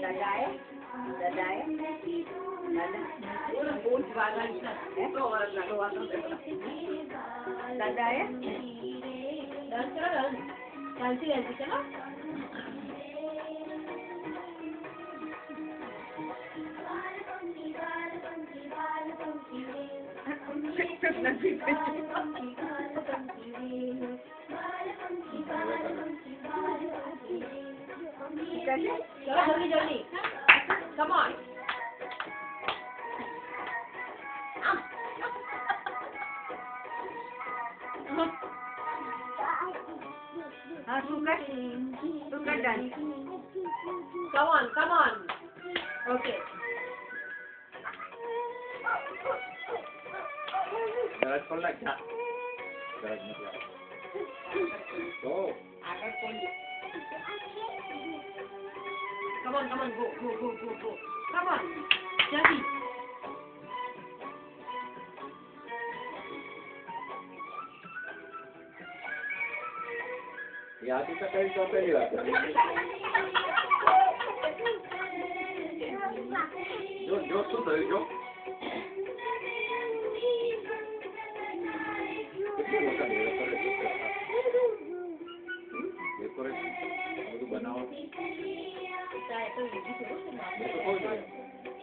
Dadaya? Dadaya? Dadaya? चलो जल्दी जल्दी come on हाँ तू कर dance come on okay Jalan kolak tak? Jalan kolak. Oh. come on go come on जल्दी Ya kita kali sampai ni lah. Jom tu dah jom.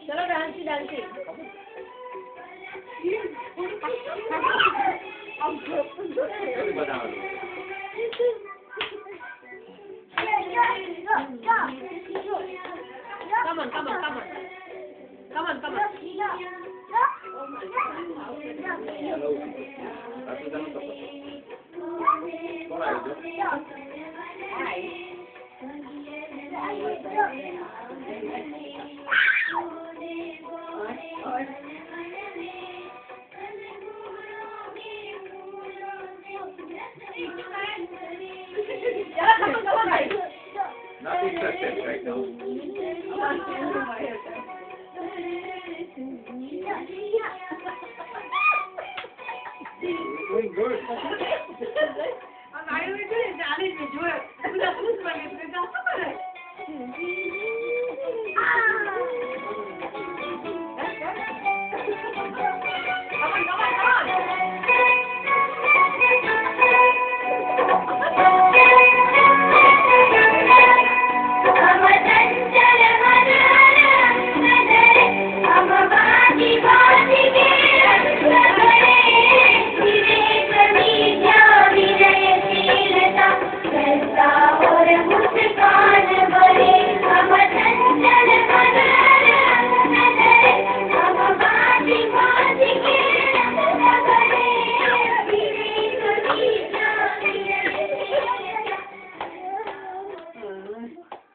चलो डांसी डांसी come on Hello. Aku jangan tepat. Kau lagi jom. Not interested right now. Doing good.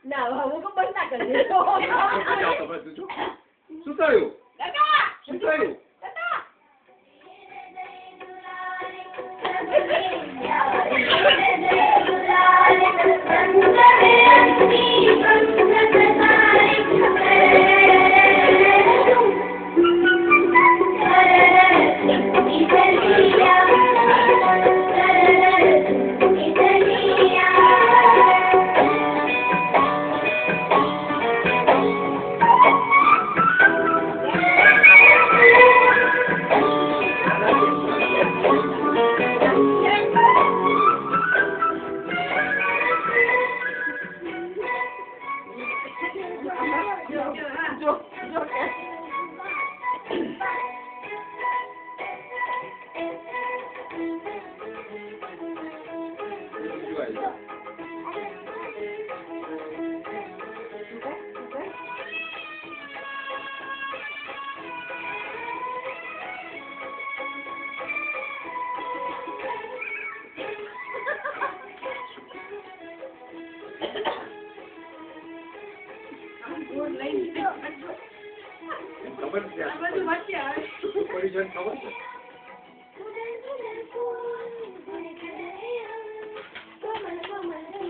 Nào, không có bánh đặt ở dưới thôi. Susah yuk. Susah yuk. ખબર છે આ બધું વાંચી આવે પરિજન ખબર છે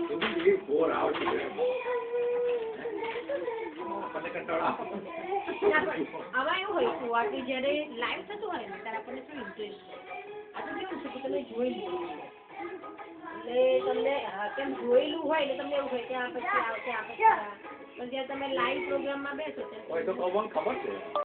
તો બી બોર આવતી છે આપણને કંટાળો આમાં એવું હોય છે વાટી જ્યારે લાઈવ થતું હોય ને ત્યારે આપણને શું ઇન્ટરેસ્ટ આ તો કેવું છે કે તમે જોઈ લીધું એટલે તમને કેમ જોયેલું હોય એટલે તમને એવું હોય કે આ પછી આવશે આ પછી પણ જ્યારે તમે લાઈવ પ્રોગ્રામમાં બેસો હોય તો મને ખબર છે